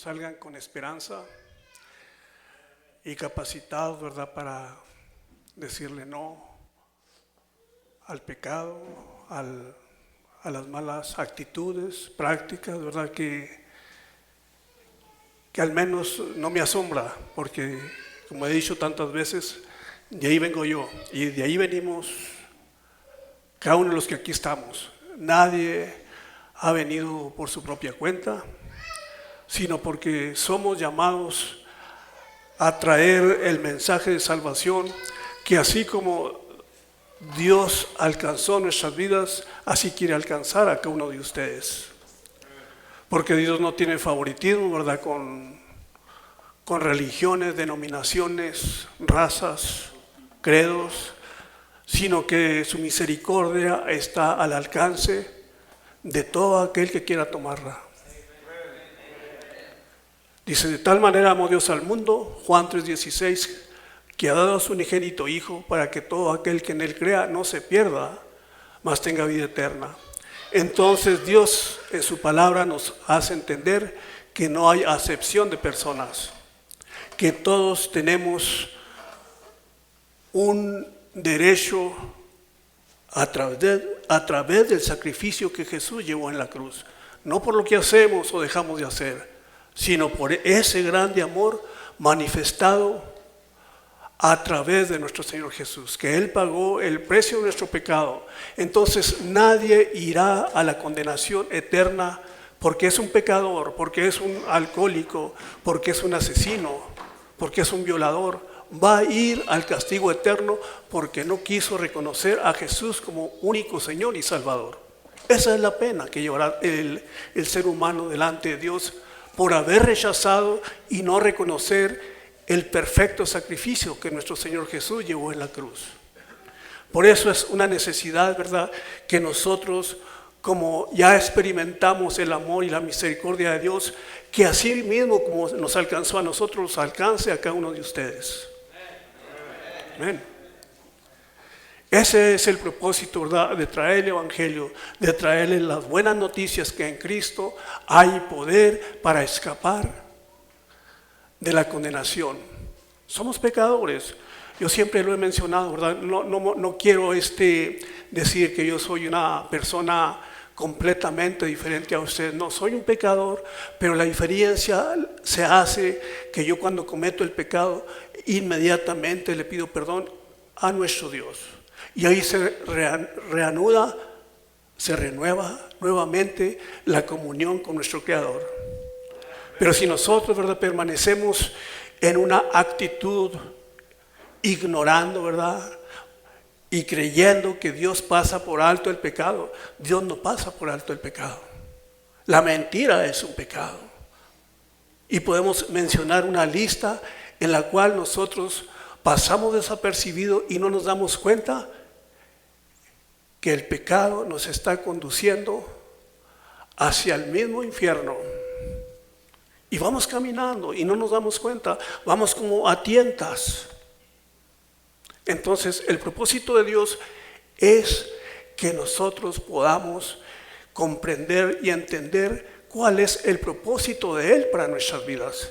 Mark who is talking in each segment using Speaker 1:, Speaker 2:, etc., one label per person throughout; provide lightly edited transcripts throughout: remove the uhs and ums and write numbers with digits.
Speaker 1: salgan con esperanza y capacitados, ¿verdad?, para decirle no al pecado, a las malas actitudes, prácticas, ¿verdad?, que al menos no me asombra, porque como he dicho tantas veces, de ahí vengo yo y de ahí venimos cada uno de los que aquí estamos. Nadie ha venido por su propia cuenta, sino porque somos llamados a traer el mensaje de salvación, que así como Dios alcanzó nuestras vidas, así quiere alcanzar a cada uno de ustedes. Porque Dios no tiene favoritismo, ¿verdad?, con religiones, denominaciones, razas, credos, sino que su misericordia está al alcance de todo aquel que quiera tomarla. Dice: de tal manera amó Dios al mundo, Juan 3:16, que ha dado a su unigénito Hijo, para que todo aquel que en Él crea no se pierda, mas tenga vida eterna. Entonces Dios en su palabra nos hace entender que no hay acepción de personas, que todos tenemos un derecho a través del sacrificio que Jesús llevó en la cruz, no por lo que hacemos o dejamos de hacer, sino por ese grande amor manifestado a través de nuestro Señor Jesús, que Él pagó el precio de nuestro pecado. Entonces nadie irá a la condenación eterna porque es un pecador, porque es un alcohólico, porque es un asesino, porque es un violador. Va a ir al castigo eterno porque no quiso reconocer a Jesús como único Señor y Salvador. Esa es la pena que llevará el ser humano delante de Dios, por haber rechazado y no reconocer el perfecto sacrificio que nuestro Señor Jesús llevó en la cruz. Por eso es una necesidad, ¿verdad?, que nosotros, como ya experimentamos el amor y la misericordia de Dios, que así mismo como nos alcanzó a nosotros, alcance a cada uno de ustedes. Amén. Ese es el propósito, ¿verdad?, de traer el Evangelio, de traerles las buenas noticias que en Cristo hay poder para escapar de la condenación. Somos pecadores. Yo siempre lo he mencionado, ¿verdad? No quiero decir que yo soy una persona completamente diferente a ustedes. No, soy un pecador, pero la diferencia se hace que yo, cuando cometo el pecado, inmediatamente le pido perdón a nuestro Dios. Y ahí se reanuda, se renueva nuevamente la comunión con nuestro Creador. Pero si nosotros, ¿verdad?, permanecemos en una actitud ignorando, ¿verdad?, y creyendo que Dios pasa por alto el pecado, Dios no pasa por alto el pecado. La mentira es un pecado. Y podemos mencionar una lista en la cual nosotros pasamos desapercibido y no nos damos cuenta que el pecado nos está conduciendo hacia el mismo infierno. Y vamos caminando y no nos damos cuenta, vamos como a tientas. Entonces el propósito de Dios es que nosotros podamos comprender y entender cuál es el propósito de Él para nuestras vidas.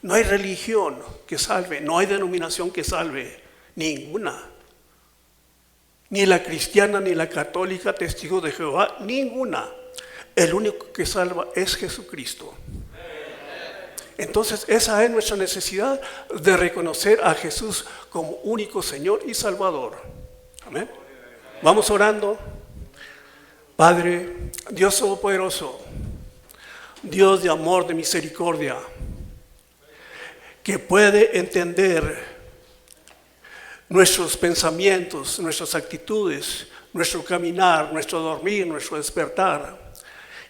Speaker 1: No hay religión que salve, no hay denominación que salve, ninguna. Ni la cristiana, ni la católica, Testigos de Jehová, ninguna. El único que salva es Jesucristo. Entonces esa es nuestra necesidad, de reconocer a Jesús como único Señor y Salvador. Amén. Vamos orando. Padre, Dios Todopoderoso, Dios de amor, de misericordia, que puede entender nuestros pensamientos, nuestras actitudes, nuestro caminar, nuestro dormir, nuestro despertar,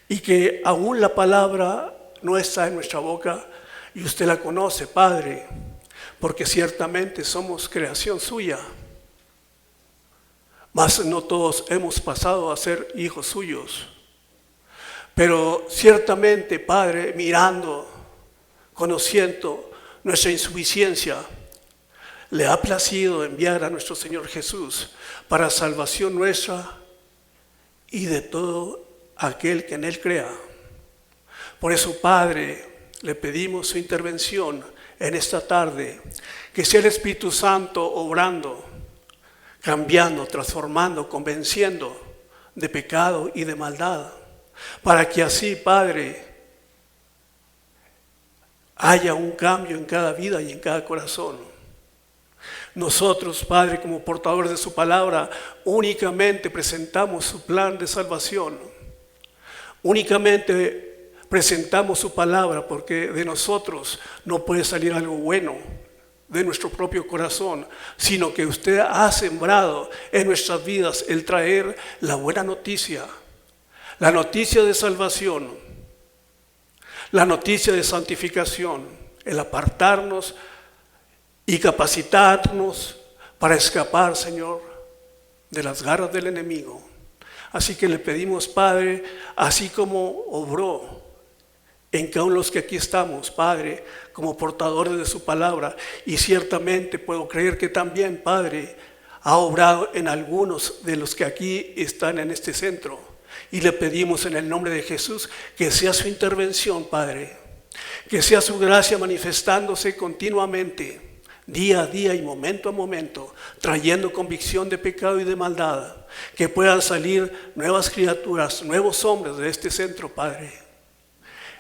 Speaker 1: y que aún la palabra no está en nuestra boca y usted la conoce, Padre, porque ciertamente somos creación suya, mas no todos hemos pasado a ser hijos suyos. Pero ciertamente, Padre, mirando, conociendo nuestra insuficiencia, le ha placido enviar a nuestro Señor Jesús para salvación nuestra y de todo aquel que en Él crea. Por eso, Padre, le pedimos su intervención en esta tarde, que sea el Espíritu Santo obrando, cambiando, transformando, convenciendo de pecado y de maldad, para que así, Padre, haya un cambio en cada vida y en cada corazón. Nosotros, Padre, como portadores de su palabra, únicamente presentamos su plan de salvación. Únicamente presentamos su palabra porque de nosotros no puede salir algo bueno de nuestro propio corazón, sino que usted ha sembrado en nuestras vidas el traer la buena noticia, la noticia de salvación, la noticia de santificación, el apartarnos y capacitarnos para escapar, Señor, de las garras del enemigo. Así que le pedimos, Padre, así como obró en cada uno de los que aquí estamos, Padre, como portadores de su palabra, y ciertamente puedo creer que también, Padre, ha obrado en algunos de los que aquí están en este centro. Y le pedimos en el nombre de Jesús que sea su intervención, Padre, que sea su gracia manifestándose continuamente, día a día y momento a momento, trayendo convicción de pecado y de maldad, que puedan salir nuevas criaturas, nuevos hombres de este centro, Padre.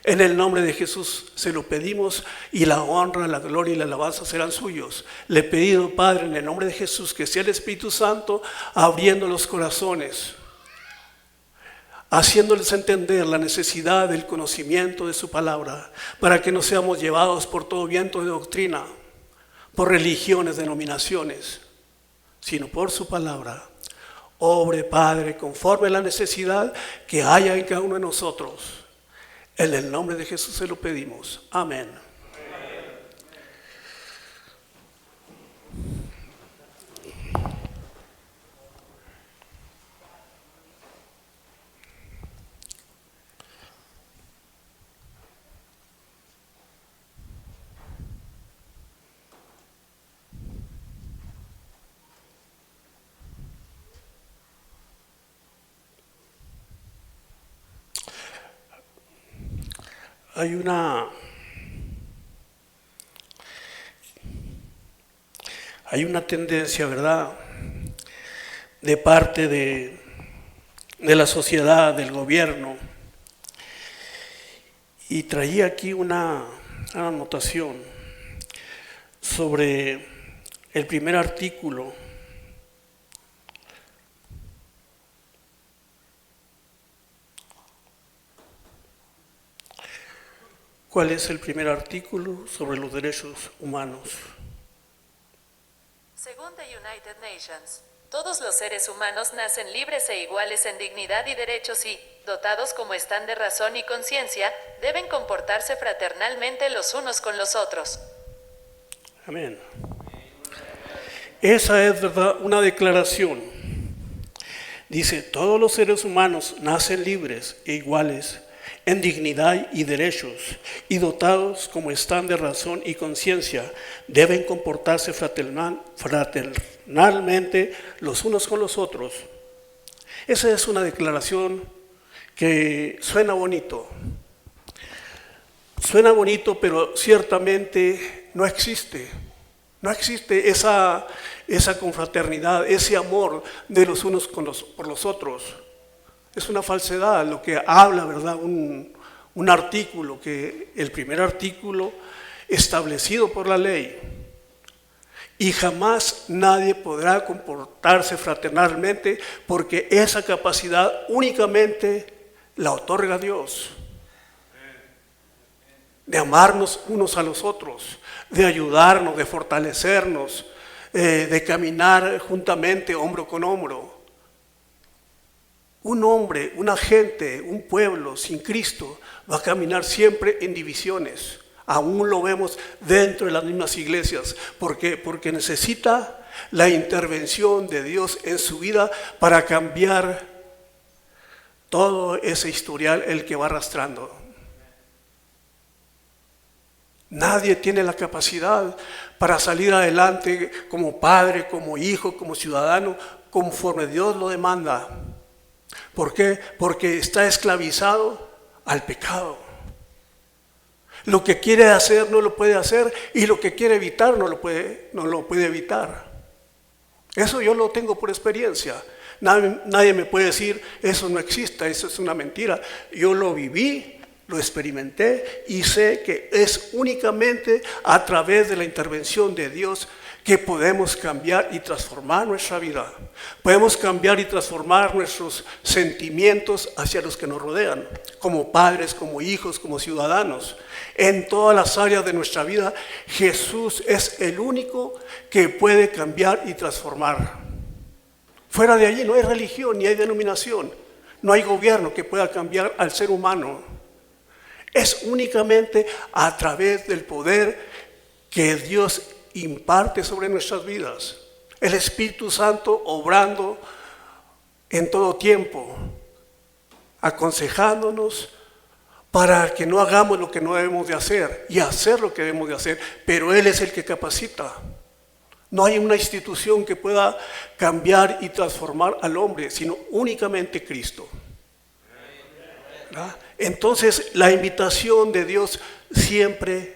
Speaker 1: En el nombre de Jesús se lo pedimos, y la honra, la gloria y la alabanza serán suyos. Le he pedido, Padre, en el nombre de Jesús, que sea el Espíritu Santo abriendo los corazones, haciéndoles entender la necesidad del conocimiento de su palabra, para que no seamos llevados por todo viento de doctrina, por religiones, denominaciones, sino por su palabra. Obre, Padre, conforme a la necesidad que haya en cada uno de nosotros. En el nombre de Jesús se lo pedimos. Amén. Hay una tendencia, ¿verdad?, de parte de la sociedad, del gobierno, y traía aquí una anotación sobre el primer artículo. ¿Cuál es el primer artículo sobre los derechos humanos?
Speaker 2: Según the United Nations, todos los seres humanos nacen libres e iguales en dignidad y derechos y, dotados como están de razón y conciencia, deben comportarse fraternalmente los unos con los otros.
Speaker 1: Amén. Esa es, ¿verdad?, una declaración. Dice, todos los seres humanos nacen libres e iguales en dignidad y derechos, y dotados como están de razón y conciencia, deben comportarse fraternalmente los unos con los otros. Esa es una declaración que suena bonito, pero ciertamente no existe esa confraternidad, ese amor de los unos por los otros. Es una falsedad lo que habla, ¿verdad?, un artículo, que el primer artículo establecido por la ley. Y jamás nadie podrá comportarse fraternalmente, porque esa capacidad únicamente la otorga Dios. De amarnos unos a los otros, de ayudarnos, de fortalecernos, de caminar juntamente hombro con hombro. Un hombre, una gente, un pueblo sin Cristo va a caminar siempre en divisiones. Aún lo vemos dentro de las mismas iglesias. ¿Por qué? Porque necesita la intervención de Dios en su vida para cambiar todo ese historial el que va arrastrando. Nadie tiene la capacidad para salir adelante como padre, como hijo, como ciudadano, conforme Dios lo demanda. ¿Por qué? Porque está esclavizado al pecado. Lo que quiere hacer no lo puede hacer y lo que quiere evitar no lo puede evitar. Eso yo lo tengo por experiencia. Nadie me puede decir, eso no existe, eso es una mentira. Yo lo viví, lo experimenté y sé que es únicamente a través de la intervención de Dios que podemos cambiar y transformar nuestra vida. Podemos cambiar y transformar nuestros sentimientos hacia los que nos rodean, como padres, como hijos, como ciudadanos. En todas las áreas de nuestra vida, Jesús es el único que puede cambiar y transformar. Fuera de allí no hay religión ni hay denominación, no hay gobierno que pueda cambiar al ser humano. Es únicamente a través del poder que Dios imparte sobre nuestras vidas. El Espíritu Santo obrando en todo tiempo, aconsejándonos para que no hagamos lo que no debemos de hacer y hacer lo que debemos de hacer, pero Él es el que capacita. No hay una institución que pueda cambiar y transformar al hombre, sino únicamente Cristo. ¿Verdad? Entonces la invitación de Dios siempre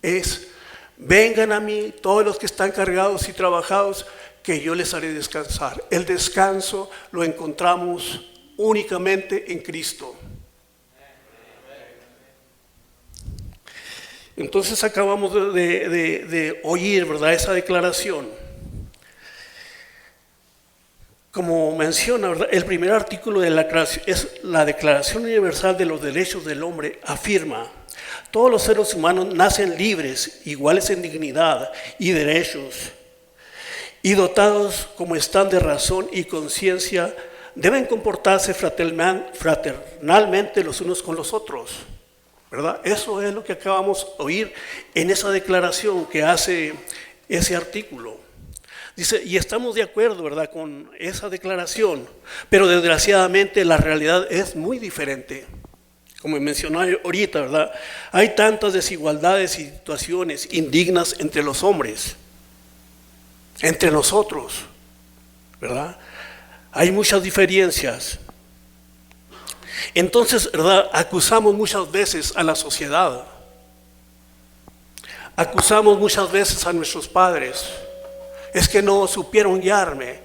Speaker 1: es: vengan a mí todos los que están cargados y trabajados, que yo les haré descansar. El descanso lo encontramos únicamente en Cristo. Entonces acabamos de oír, ¿verdad?, esa declaración. Como menciona, ¿verdad?, el primer artículo de la declaración es la Declaración Universal de los Derechos del Hombre. Afirma: todos los seres humanos nacen libres, iguales en dignidad y derechos, y dotados como están de razón y conciencia, deben comportarse fraternalmente los unos con los otros. ¿Verdad? Eso es lo que acabamos de oír en esa declaración que hace ese artículo. Dice, y estamos de acuerdo, ¿verdad?, con esa declaración, pero desgraciadamente la realidad es muy diferente. Como mencionó ahorita, ¿verdad?, hay tantas desigualdades y situaciones indignas entre los hombres, entre nosotros, ¿verdad? Hay muchas diferencias. Entonces, ¿verdad?, acusamos muchas veces a la sociedad, acusamos muchas veces a nuestros padres, es que no supieron guiarme,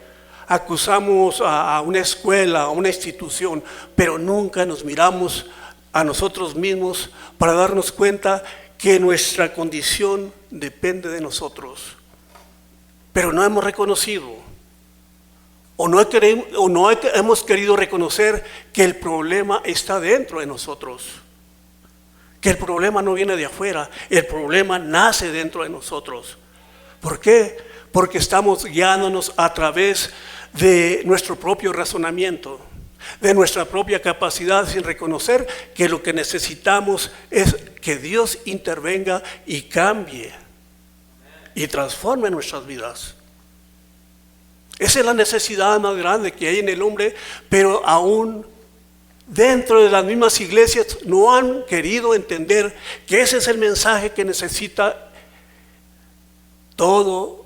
Speaker 1: acusamos a una escuela, a una institución, pero nunca nos miramos a nosotros mismos para darnos cuenta que nuestra condición depende de nosotros, pero no hemos reconocido o no hemos querido reconocer que el problema está dentro de nosotros, que el problema no viene de afuera, el problema nace dentro de nosotros. ¿Por qué? Porque estamos guiándonos a través de nuestro propio razonamiento, de nuestra propia capacidad, sin reconocer que lo que necesitamos es que Dios intervenga y cambie y transforme nuestras vidas. Esa es la necesidad más grande que hay en el hombre, pero aún dentro de las mismas iglesias no han querido entender que ese es el mensaje que necesita todo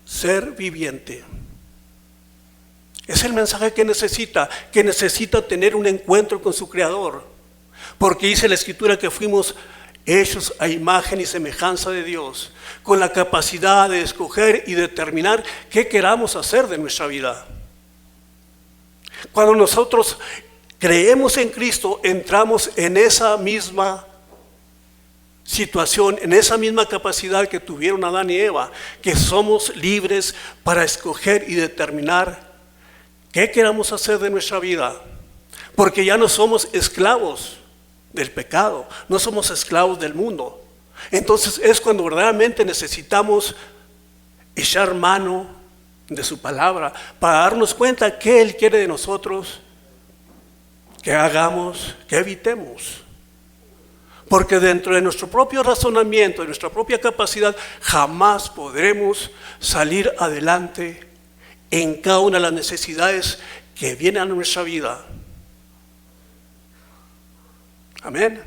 Speaker 1: ser viviente. Es el mensaje que necesita tener un encuentro con su Creador, porque dice la Escritura que fuimos hechos a imagen y semejanza de Dios, con la capacidad de escoger y determinar qué queramos hacer de nuestra vida. Cuando nosotros creemos en Cristo, entramos en esa misma situación, en esa misma capacidad que tuvieron Adán y Eva, que somos libres para escoger y determinar qué queramos hacer de nuestra vida, porque ya no somos esclavos del pecado, no somos esclavos del mundo. Entonces es cuando verdaderamente necesitamos echar mano de su palabra para darnos cuenta que Él quiere de nosotros, que hagamos, que evitemos. Porque dentro de nuestro propio razonamiento, de nuestra propia capacidad, jamás podremos salir adelante en cada una de las necesidades que vienen a nuestra vida. Amén.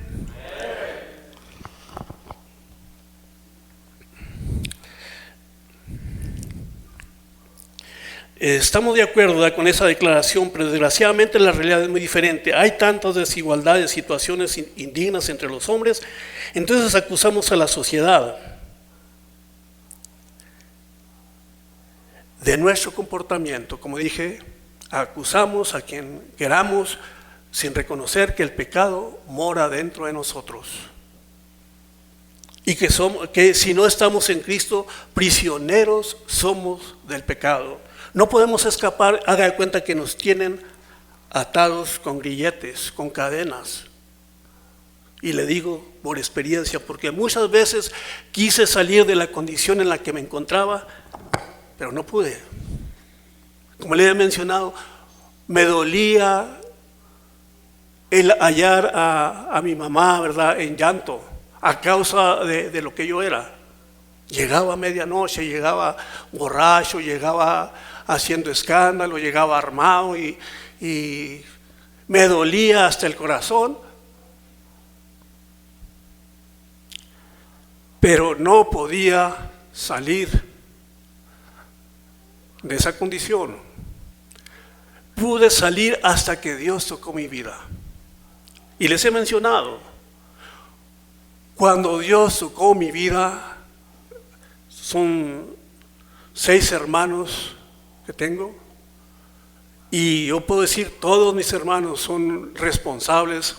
Speaker 1: Estamos de acuerdo, ¿verdad?, con esa declaración, pero desgraciadamente la realidad es muy diferente. Hay tantas desigualdades, situaciones indignas entre los hombres. Entonces acusamos a la sociedad de nuestro comportamiento. Como dije, acusamos a quien queramos sin reconocer que el pecado mora dentro de nosotros. Y que si no estamos en Cristo, prisioneros somos del pecado. No podemos escapar. Haga de cuenta que nos tienen atados con grilletes, con cadenas. Y le digo por experiencia, porque muchas veces quise salir de la condición en la que me encontraba, pero no pude. Como le he mencionado, me dolía el hallar a mi mamá, ¿verdad?, en llanto, a causa de lo que yo era. Llegaba a medianoche, llegaba borracho, llegaba haciendo escándalo, llegaba armado y me dolía hasta el corazón. Pero no podía salir de esa condición. Pude salir hasta que Dios tocó mi vida. Y les he mencionado, cuando Dios tocó mi vida, son 6 hermanos que tengo, y yo puedo decir, todos mis hermanos fueron responsables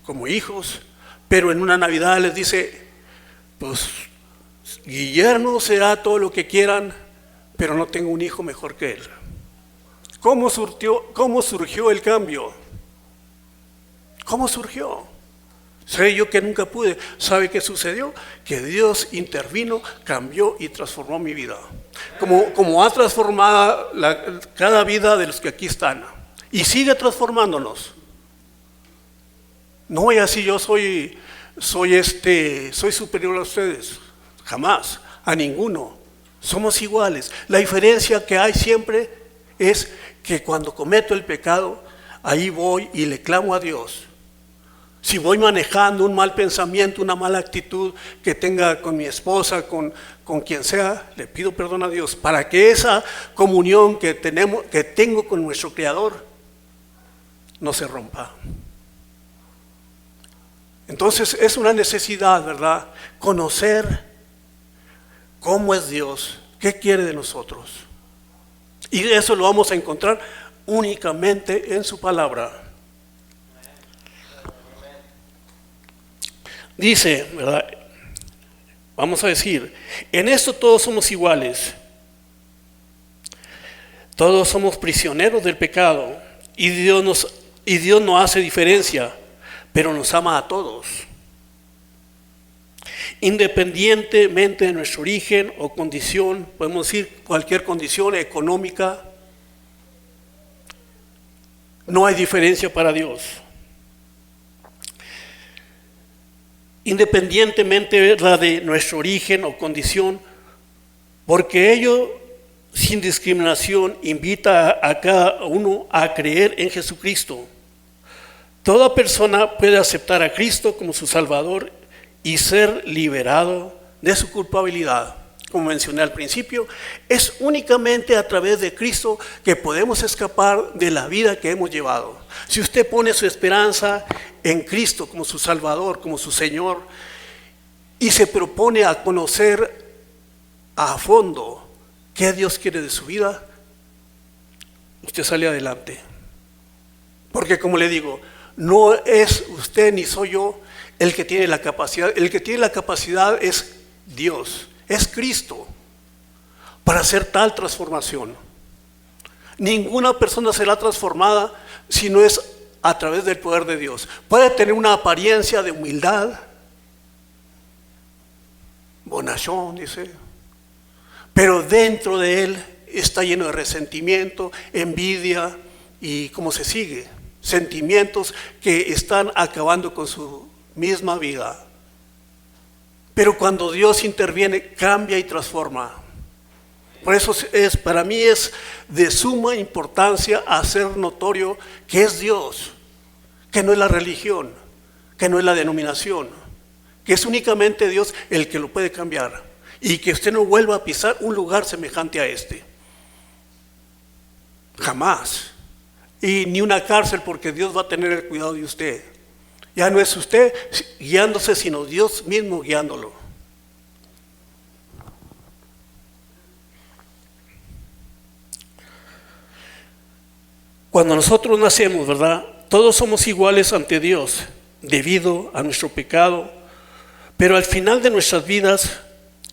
Speaker 1: como hijos, pero en una Navidad les dice, pues Guillermo será todo lo que quieran, pero no tengo un hijo mejor que él. ¿Cómo surgió el cambio? ¿Cómo surgió? Sé yo que nunca pude. ¿Sabe qué sucedió? Que Dios intervino, cambió y transformó mi vida. Como ha transformado cada vida de los que aquí están. Y sigue transformándonos. No voy a decir yo soy superior a ustedes. Jamás. A ninguno. Somos iguales. La diferencia que hay siempre es que cuando cometo el pecado, ahí voy y le clamo a Dios. Si voy manejando un mal pensamiento, una mala actitud que tenga con mi esposa, con quien sea, le pido perdón a Dios para que esa comunión que tengo con nuestro Creador no se rompa. Entonces es una necesidad, ¿verdad? Conocer cómo es Dios, qué quiere de nosotros. Y eso lo vamos a encontrar únicamente en su palabra. Dice, ¿verdad? Vamos a decir, en esto todos somos iguales. Todos somos prisioneros del pecado y Dios no hace diferencia, pero nos ama a todos. Independientemente de nuestro origen o condición, podemos decir cualquier condición económica, no hay diferencia para Dios. Independientemente de nuestro origen o condición, porque ello sin discriminación invita a cada uno a creer en Jesucristo. Toda persona puede aceptar a Cristo como su Salvador y ser liberado de su culpabilidad. Como mencioné al principio, es únicamente a través de Cristo que podemos escapar de la vida que hemos llevado. Si usted pone su esperanza en Cristo como su Salvador, como su Señor, y se propone a conocer a fondo qué Dios quiere de su vida, usted sale adelante. Porque como le digo, no es usted ni soy yo el que tiene la capacidad. El que tiene la capacidad es Dios, es Cristo, para hacer tal transformación. Ninguna persona será transformada si no es a través del poder de Dios. Puede tener una apariencia de humildad, bonachón, dice, pero dentro de él está lleno de resentimiento, envidia y cómo se sigue, sentimientos que están acabando con su misma vida. Pero cuando Dios interviene, cambia y transforma. Por eso para mí es de suma importancia hacer notorio que es Dios, que no es la religión, que no es la denominación, que es únicamente Dios el que lo puede cambiar y que usted no vuelva a pisar un lugar semejante a este. Jamás. Y ni una cárcel, porque Dios va a tener el cuidado de usted. Ya no es usted guiándose, sino Dios mismo guiándolo. Cuando nosotros nacemos, ¿verdad? Todos somos iguales ante Dios debido a nuestro pecado, pero al final de nuestras vidas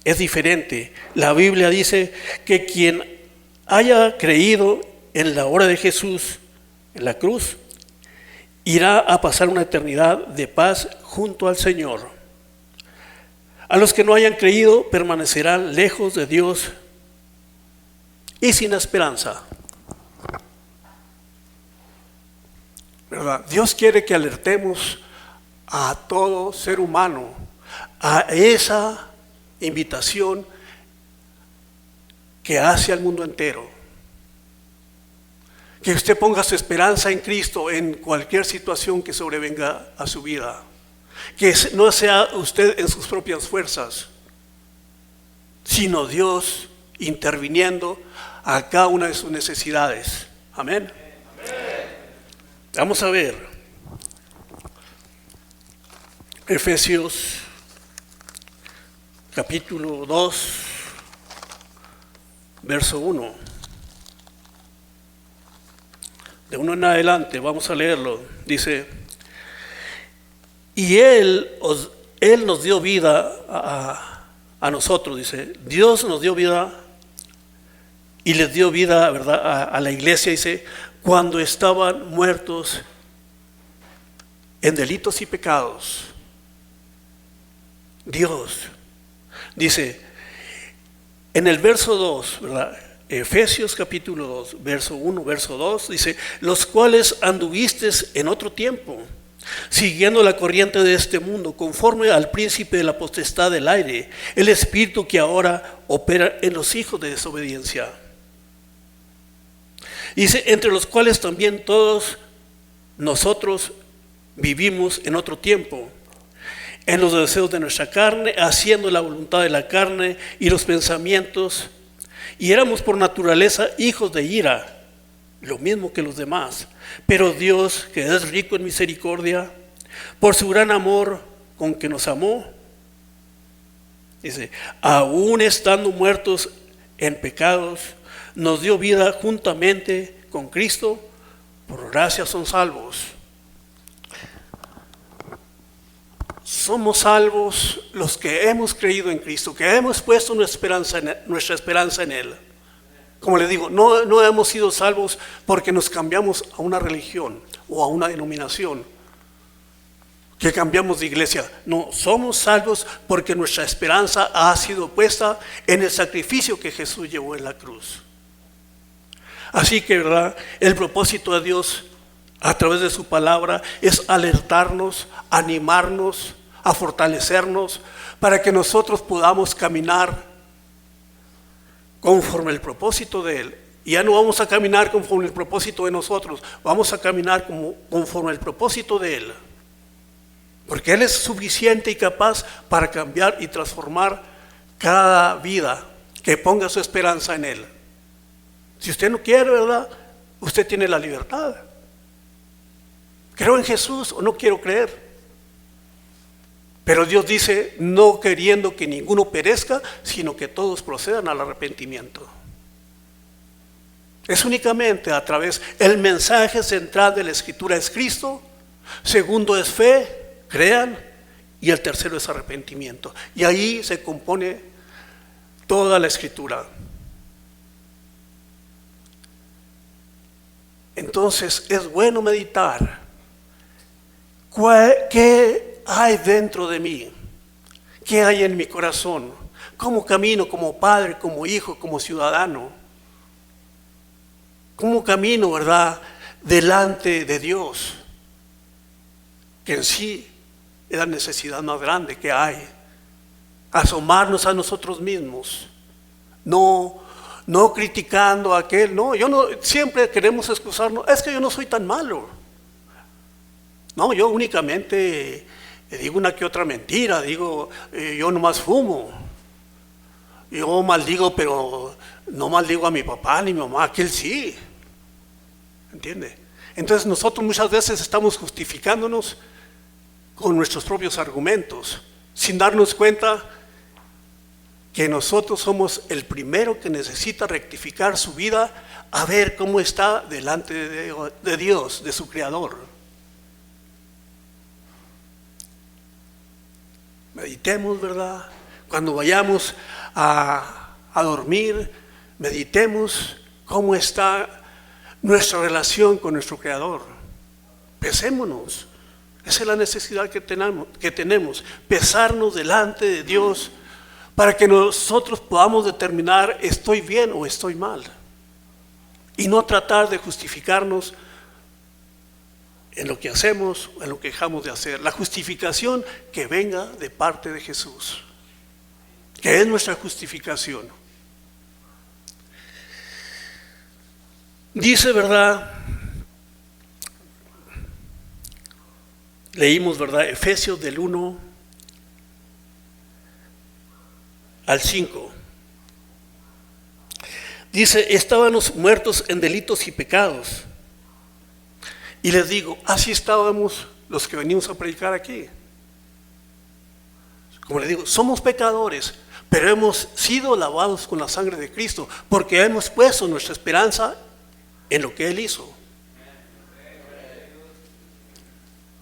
Speaker 1: es diferente. La Biblia dice que quien haya creído en la obra de Jesús en la cruz irá a pasar una eternidad de paz junto al Señor. A los que no hayan creído permanecerán lejos de Dios y sin esperanza. ¿Verdad? Dios quiere que alertemos a todo ser humano a esa invitación que hace al mundo entero. Que usted ponga su esperanza en Cristo en cualquier situación que sobrevenga a su vida. Que no sea usted en sus propias fuerzas, sino Dios interviniendo a cada una de sus necesidades. Amén. Vamos a ver Efesios capítulo 2, verso 1. De 1 en adelante, vamos a leerlo. Dice: y Él nos dio vida a nosotros, dice. Dios nos dio vida y les dio vida, ¿verdad?, a la iglesia, dice, cuando estaban muertos en delitos y pecados. Dios, dice, en el verso 2, ¿verdad?, Efesios capítulo 2, verso 1, verso 2, dice: los cuales anduvisteis en otro tiempo, siguiendo la corriente de este mundo, conforme al príncipe de la potestad del aire, el espíritu que ahora opera en los hijos de desobediencia. Dice: entre los cuales también todos nosotros vivimos en otro tiempo, en los deseos de nuestra carne, haciendo la voluntad de la carne y los pensamientos, y éramos por naturaleza hijos de ira, lo mismo que los demás. Pero Dios, que es rico en misericordia, por su gran amor con que nos amó, dice, aún estando muertos en pecados, nos dio vida juntamente con Cristo. Por gracia son salvos. Somos salvos los que hemos creído en Cristo, que hemos puesto nuestra esperanza en Él. Como les digo, no hemos sido salvos porque nos cambiamos a una religión o a una denominación, que cambiamos de iglesia. No, somos salvos porque nuestra esperanza ha sido puesta en el sacrificio que Jesús llevó en la cruz. Así que, ¿verdad?, el propósito de Dios a través de su palabra es alertarnos, animarnos, a fortalecernos, para que nosotros podamos caminar conforme el propósito de Él. Y ya no vamos a caminar conforme el propósito de nosotros, vamos a caminar conforme el propósito de Él. Porque Él es suficiente y capaz para cambiar y transformar cada vida que ponga su esperanza en Él. Si usted no quiere, ¿verdad?, usted tiene la libertad. ¿Creo en Jesús o no quiero creer? Pero Dios dice, no queriendo que ninguno perezca, sino que todos procedan al arrepentimiento. Es únicamente a través, el mensaje central de la Escritura es Cristo, segundo es fe, crean, y el tercero es arrepentimiento. Y ahí se compone toda la Escritura. Entonces es bueno meditar. ¿Qué hay dentro de mí? ¿Qué hay en mi corazón? ¿Cómo camino como padre, como hijo, como ciudadano? ¿Cómo camino, verdad, delante de Dios? Que en sí es la necesidad más grande que hay. Asomarnos a nosotros mismos. No criticando a aquel. No, siempre queremos excusarnos. Es que yo no soy tan malo. No, yo únicamente digo una que otra mentira, digo, yo nomás fumo, yo maldigo, pero no maldigo a mi papá ni mi mamá, aquel sí, ¿entiende? Entonces nosotros muchas veces estamos justificándonos con nuestros propios argumentos, sin darnos cuenta que nosotros somos el primero que necesita rectificar su vida a ver cómo está delante de Dios, de su Creador. Meditemos, ¿verdad? Cuando vayamos a dormir, meditemos cómo está nuestra relación con nuestro Creador. Pesémonos. Esa es la necesidad que tenemos, pesarnos delante de Dios para que nosotros podamos determinar estoy bien o estoy mal. Y no tratar de justificarnos en lo que hacemos o en lo que dejamos de hacer. La justificación que venga de parte de Jesús, que es nuestra justificación. Dice, ¿verdad? Leímos, ¿verdad? Efesios del 1 al 5. Dice, estábamos muertos en delitos y pecados. Y les digo, así estábamos los que venimos a predicar aquí. Como les digo, somos pecadores, pero hemos sido lavados con la sangre de Cristo, porque hemos puesto nuestra esperanza en lo que Él hizo.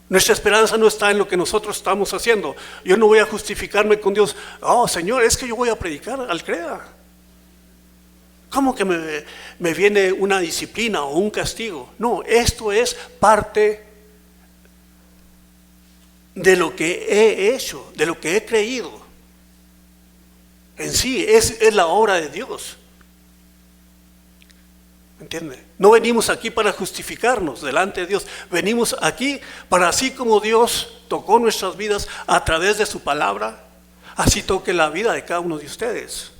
Speaker 1: Nuestra esperanza no está en lo que nosotros estamos haciendo. Yo no voy a justificarme con Dios. Oh, Señor, es que yo voy a predicar al CREA. ¿Cómo que me viene una disciplina o un castigo? No, esto es parte de lo que he hecho, de lo que he creído. En sí, es la obra de Dios. ¿Entiende? No venimos aquí para justificarnos delante de Dios. Venimos aquí para, así como Dios tocó nuestras vidas a través de su palabra, así toque la vida de cada uno de ustedes.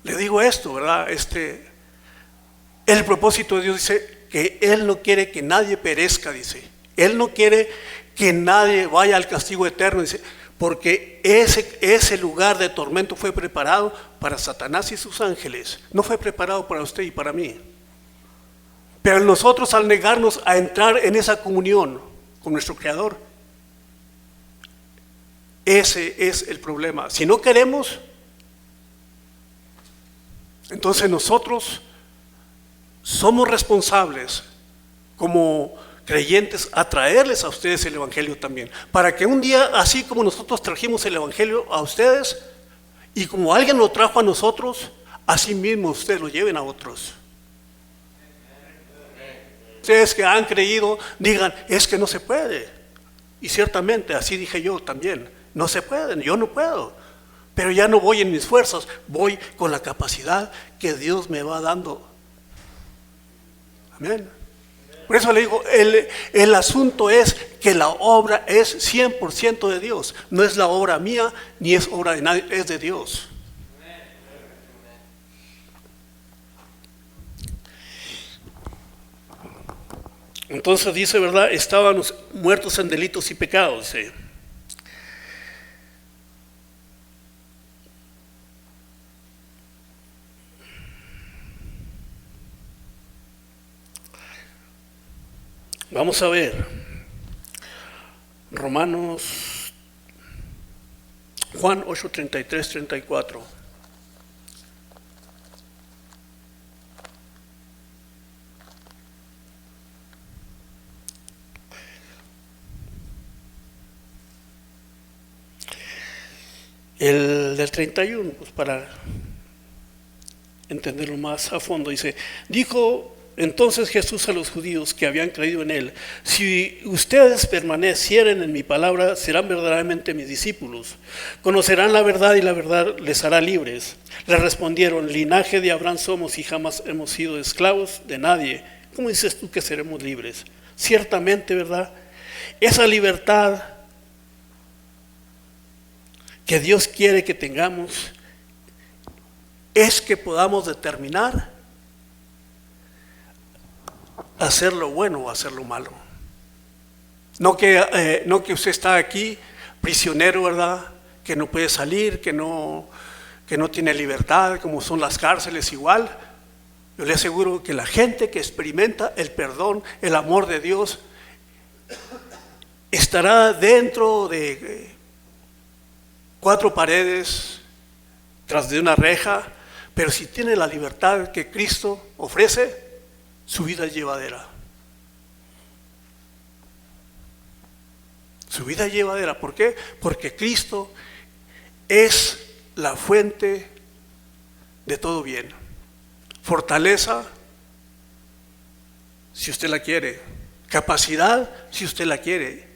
Speaker 1: Le digo esto, ¿verdad? El propósito de Dios dice que Él no quiere que nadie perezca, dice. Él no quiere que nadie vaya al castigo eterno, dice, porque ese lugar de tormento fue preparado para Satanás y sus ángeles. No fue preparado para usted y para mí. Pero nosotros, al negarnos a entrar en esa comunión con nuestro Creador, ese es el problema. Si no queremos, entonces nosotros somos responsables como creyentes a traerles a ustedes el Evangelio también, para que un día, así como nosotros trajimos el Evangelio a ustedes y como alguien lo trajo a nosotros, así mismo ustedes lo lleven a otros. Ustedes que han creído digan, es que no se puede, y ciertamente así dije yo también, no se puede, yo no puedo, pero ya no voy en mis fuerzas, voy con la capacidad que Dios me va dando. Amén. Por eso le digo, el asunto es que la obra es 100% de Dios. No es la obra mía, ni es obra de nadie, es de Dios. Entonces dice, ¿verdad? Estábamos muertos en delitos y pecados, dice. Vamos a ver, Juan 8, 33, 34. El del 31, pues para entenderlo más a fondo, dijo entonces Jesús a los judíos que habían creído en Él, si ustedes permanecieren en mi palabra, serán verdaderamente mis discípulos, conocerán la verdad y la verdad les hará libres. Le respondieron, linaje de Abraham somos y jamás hemos sido esclavos de nadie. ¿Cómo dices tú que seremos libres? Ciertamente, ¿verdad? Esa libertad que Dios quiere que tengamos es que podamos determinar hacer lo bueno o hacer lo malo. No que usted está aquí prisionero, ¿verdad? Que no puede salir, que no tiene libertad, como son las cárceles igual. yo le aseguro que la gente que experimenta el perdón, el amor de Dios, estará dentro de 4 paredes, tras de una reja, pero si tiene la libertad que Cristo ofrece, su vida es llevadera. Su vida es llevadera. ¿Por qué? Porque Cristo es la fuente de todo bien. Fortaleza, si usted la quiere. Capacidad, si usted la quiere.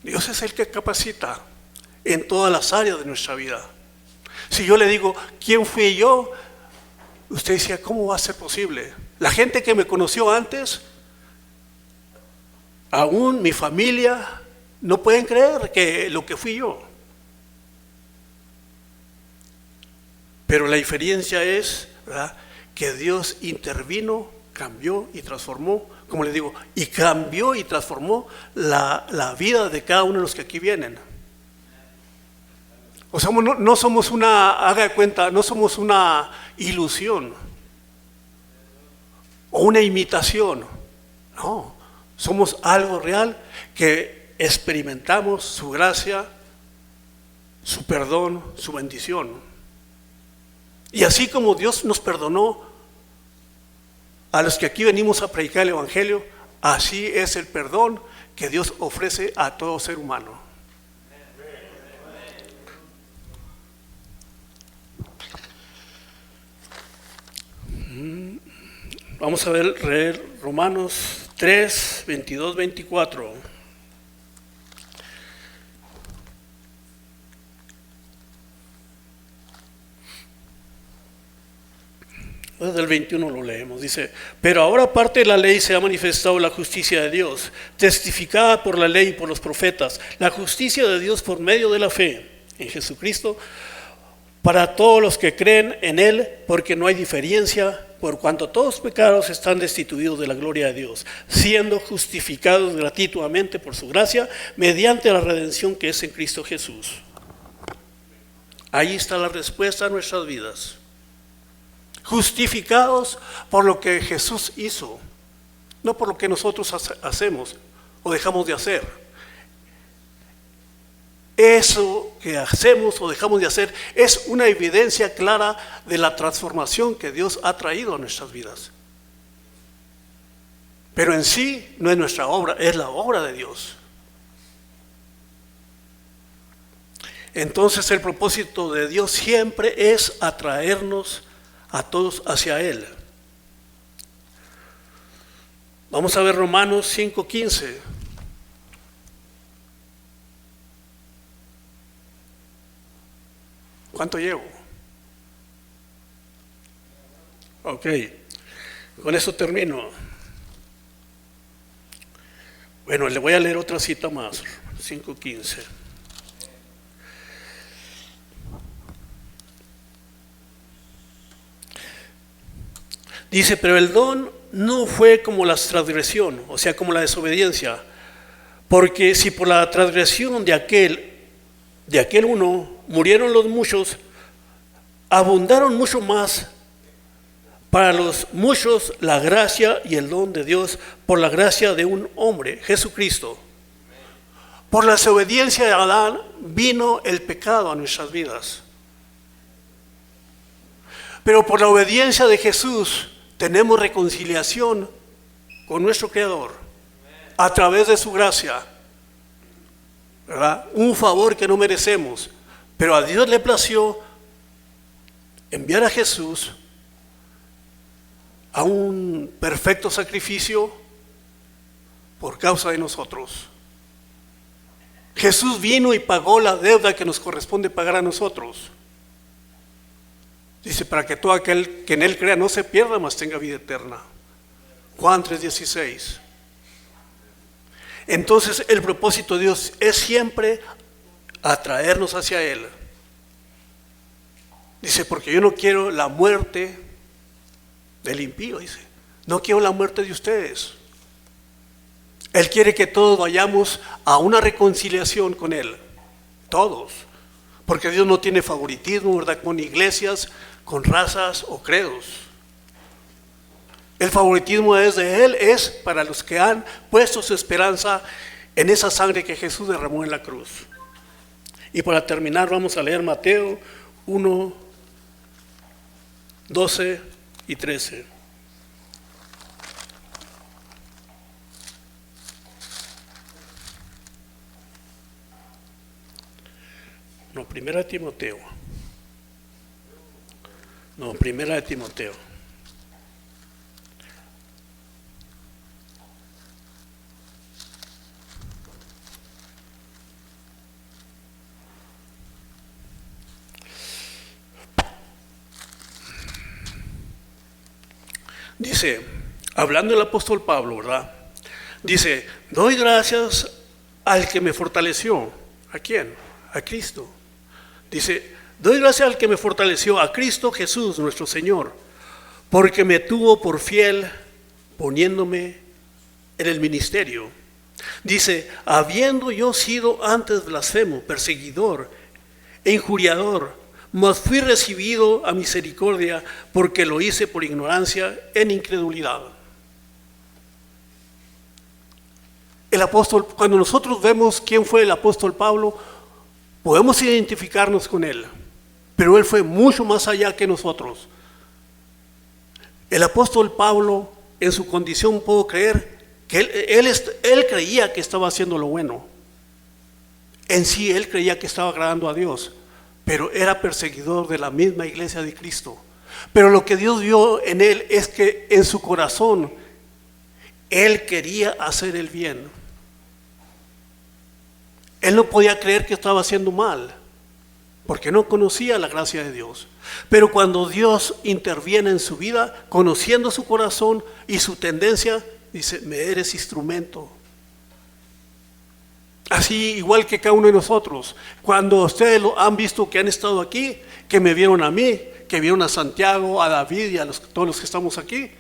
Speaker 1: Dios es el que capacita en todas las áreas de nuestra vida. Si yo le digo, ¿quién fui yo? Usted decía, ¿cómo va a ser posible? La gente que me conoció antes, aún mi familia, no pueden creer que lo que fui yo. Pero la diferencia es, ¿verdad?, que Dios intervino, cambió y transformó, como les digo, y cambió y transformó la vida de cada uno de los que aquí vienen. O sea, no somos haga de cuenta, no somos una ilusión o una imitación. No, somos algo real que experimentamos su gracia, su perdón, su bendición. Y así como Dios nos perdonó a los que aquí venimos a predicar el Evangelio, así es el perdón que Dios ofrece a todo ser humano. Vamos a leer Romanos 3, 22, 24. Desde el 21 lo leemos, dice: pero ahora aparte de la ley se ha manifestado la justicia de Dios, testificada por la ley y por los profetas, la justicia de Dios por medio de la fe en Jesucristo, para todos los que creen en Él, porque no hay diferencia, por cuanto todos los pecados están destituidos de la gloria de Dios, siendo justificados gratuitamente por su gracia, mediante la redención que es en Cristo Jesús. Ahí está la respuesta a nuestras vidas. Justificados por lo que Jesús hizo, no por lo que nosotros hacemos o dejamos de hacer. Eso que hacemos o dejamos de hacer es una evidencia clara de la transformación que Dios ha traído a nuestras vidas. Pero en sí no es nuestra obra, es la obra de Dios. Entonces el propósito de Dios siempre es atraernos a todos hacia Él. Vamos a ver Romanos 5:15. ¿Cuánto llevo? Ok, con eso termino. Bueno, le voy a leer otra cita más, 5:15. Dice, pero el don no fue como la transgresión, o sea, como la desobediencia, porque si por la transgresión de aquel uno murieron los muchos, abundaron mucho más para los muchos la gracia y el don de Dios por la gracia de un hombre, Jesucristo. Por la desobediencia de Adán vino el pecado a nuestras vidas. Pero por la obediencia de Jesús tenemos reconciliación con nuestro Creador a través de su gracia, ¿verdad? Un favor que no merecemos, pero a Dios le plació enviar a Jesús a un perfecto sacrificio por causa de nosotros. Jesús vino y pagó la deuda que nos corresponde pagar a nosotros. Dice, para que todo aquel que en Él crea no se pierda, mas tenga vida eterna. Juan 3:16. Entonces el propósito de Dios es siempre atraernos hacia Él. Dice, porque yo no quiero la muerte del impío, dice. No quiero la muerte de ustedes. Él quiere que todos vayamos a una reconciliación con Él. Todos. Porque Dios no tiene favoritismo, ¿verdad?, con iglesias, con razas o credos. El favoritismo de Él es para los que han puesto su esperanza en esa sangre que Jesús derramó en la cruz. Y para terminar vamos a leer Mateo 1, 12 y 13. No, primera de Timoteo. No, primera de Timoteo. Dice, hablando el apóstol Pablo, ¿verdad? Dice, doy gracias al que me fortaleció. ¿A quién? A Cristo. Dice, doy gracias al que me fortaleció, a Cristo Jesús, nuestro Señor, porque me tuvo por fiel poniéndome en el ministerio. Dice, habiendo yo sido antes blasfemo, perseguidor e injuriador, mas fui recibido a misericordia porque lo hice por ignorancia en incredulidad. El apóstol, cuando nosotros vemos quién fue el apóstol Pablo, podemos identificarnos con él, pero él fue mucho más allá que nosotros. El apóstol Pablo, en su condición, puedo creer que él creía que estaba haciendo lo bueno. En sí, él creía que estaba agradando a Dios, pero era perseguidor de la misma iglesia de Cristo. Pero lo que Dios vio en él es que en su corazón, él quería hacer el bien. Él no podía creer que estaba haciendo mal, porque no conocía la gracia de Dios. Pero cuando Dios interviene en su vida, conociendo su corazón y su tendencia, dice, me eres instrumento. Así igual que cada uno de nosotros, cuando ustedes lo han visto que han estado aquí, que me vieron a mí, que vieron a Santiago, a David y a todos los que estamos aquí,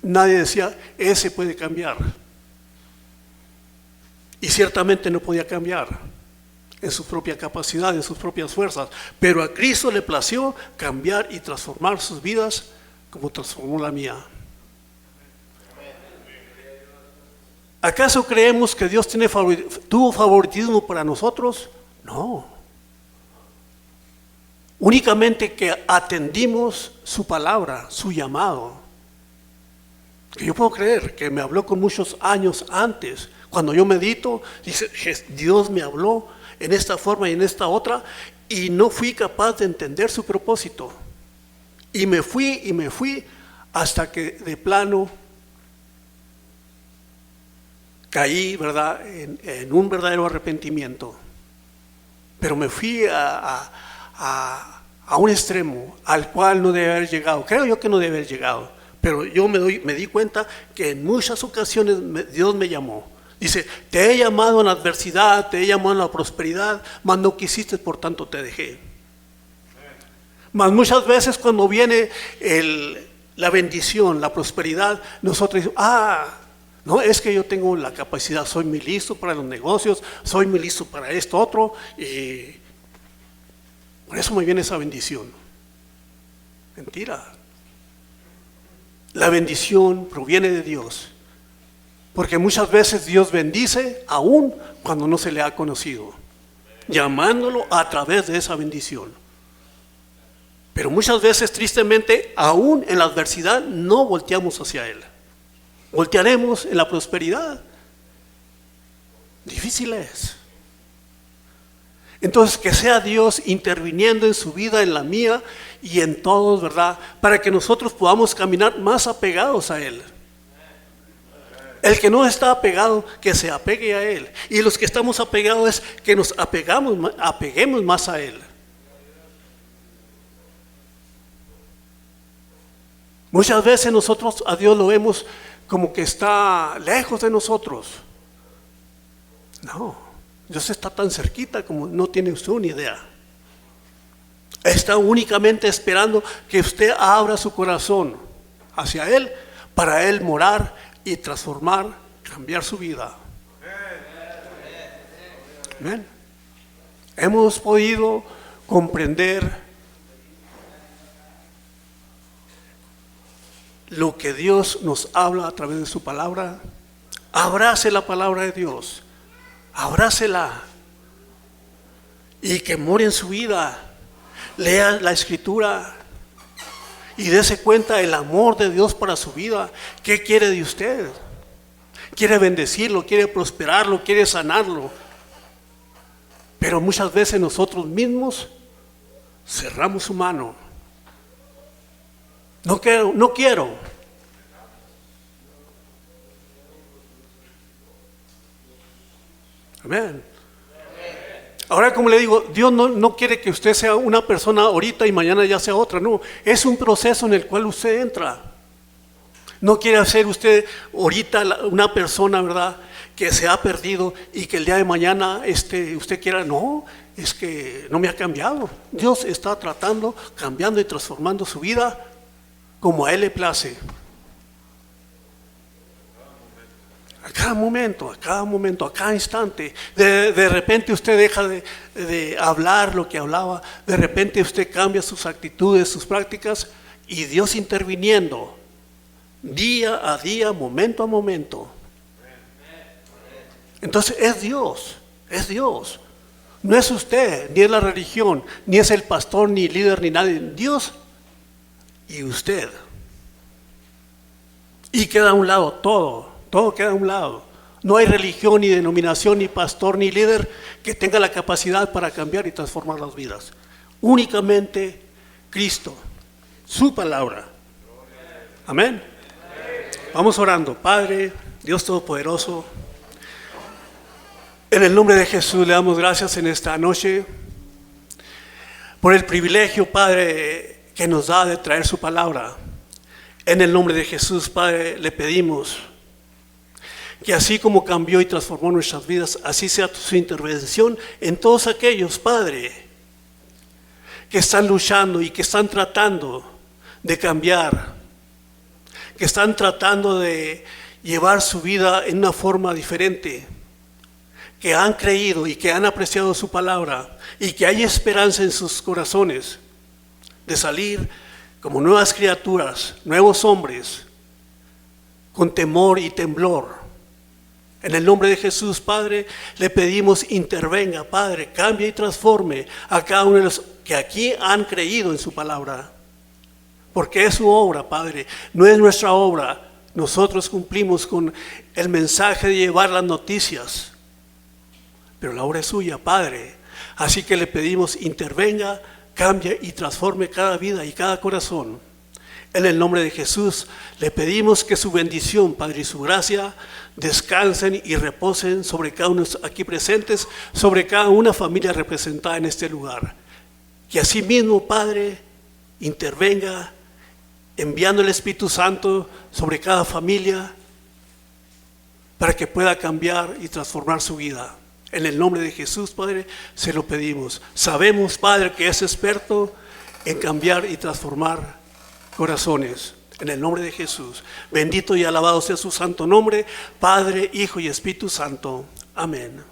Speaker 1: nadie decía, ese puede cambiar. Y ciertamente no podía cambiar en su propia capacidad, en sus propias fuerzas, pero a Cristo le plació cambiar y transformar sus vidas como transformó la mía. ¿Acaso creemos que Dios tuvo favoritismo para nosotros? No. Únicamente que atendimos su palabra, su llamado. Que yo puedo creer que me habló con muchos años antes. Cuando yo medito, dice, Dios me habló en esta forma y en esta otra, y no fui capaz de entender su propósito. Y me fui hasta que de plano caí, ¿verdad?, en un verdadero arrepentimiento. Pero me fui a un extremo al cual no debe haber llegado. Creo yo que no debe haber llegado. Pero yo me di cuenta que en muchas ocasiones Dios me llamó. Dice, te he llamado en la adversidad, te he llamado en la prosperidad, mas no quisiste, por tanto te dejé. Mas muchas veces cuando viene la bendición, la prosperidad, nosotros decimos, no, es que yo tengo la capacidad, soy muy listo para los negocios, soy muy listo para esto, otro, y por eso me viene esa bendición. Mentira. La bendición proviene de Dios, porque muchas veces Dios bendice aún cuando no se le ha conocido, llamándolo a través de esa bendición. Pero muchas veces, tristemente, aún en la adversidad no volteamos hacia Él. Voltearemos en la prosperidad. Difícil es. Entonces, que sea Dios interviniendo en su vida, en la mía y en todos, ¿verdad? Para que nosotros podamos caminar más apegados a Él. El que no está apegado, que se apegue a Él. Y los que estamos apegados es que nos apeguemos más a Él. Muchas veces nosotros a Dios lo vemos como que está lejos de nosotros. No, Dios está tan cerquita como no tiene usted una idea. Está únicamente esperando que usted abra su corazón hacia Él, para Él morar y transformar, cambiar su vida. Amén. Hemos podido comprender lo que Dios nos habla a través de su palabra. Abrace la palabra de Dios, abrácela y que more en su vida. Lea la Escritura y dése cuenta el amor de Dios para su vida. ¿Qué quiere de usted? Quiere bendecirlo, quiere prosperarlo, quiere sanarlo. Pero muchas veces nosotros mismos cerramos su mano. No quiero. Amén. Ahora, como le digo, Dios no quiere que usted sea una persona ahorita y mañana ya sea otra. No, es un proceso en el cual usted entra. No quiere hacer usted ahorita una persona, ¿verdad?, que se ha perdido y que el día de mañana usted quiera. No, es que no me ha cambiado. Dios está tratando, cambiando y transformando su vida como a Él le place. A cada momento, a cada instante. De repente usted deja de hablar lo que hablaba. De repente usted cambia sus actitudes, sus prácticas, y Dios interviniendo día a día, momento a momento. Entonces es Dios. No es usted, ni es la religión, ni es el pastor, ni el líder, ni nadie. Dios y usted. Y queda a un lado todo queda a un lado. No hay religión, ni denominación, ni pastor, ni líder que tenga la capacidad para cambiar y transformar las vidas. Únicamente Cristo, su palabra. Amén. Vamos orando. Padre, Dios Todopoderoso, en el nombre de Jesús le damos gracias en esta noche por el privilegio, Padre, que nos da de traer su palabra. En el nombre de Jesús, Padre, le pedimos que así como cambió y transformó nuestras vidas, así sea su intervención en todos aquellos, Padre, que están luchando y que están tratando de cambiar, que están tratando de llevar su vida en una forma diferente, que han creído y que han apreciado su palabra y que hay esperanza en sus corazones de salir como nuevas criaturas, nuevos hombres, con temor y temblor. En el nombre de Jesús, Padre, le pedimos intervenga, Padre, cambie y transforme a cada uno de los que aquí han creído en su palabra. Porque es su obra, Padre, no es nuestra obra. Nosotros cumplimos con el mensaje de llevar las noticias, pero la obra es suya, Padre. Así que le pedimos intervenga, cambie y transforme cada vida y cada corazón. En el nombre de Jesús le pedimos que su bendición, Padre, y su gracia descansen y reposen sobre cada uno aquí presentes, sobre cada una familia representada en este lugar. Que así mismo, Padre, intervenga enviando el Espíritu Santo sobre cada familia para que pueda cambiar y transformar su vida. En el nombre de Jesús, Padre, se lo pedimos. Sabemos, Padre, que es experto en cambiar y transformar corazones. En el nombre de Jesús. Bendito y alabado sea su santo nombre, Padre, Hijo y Espíritu Santo. Amén.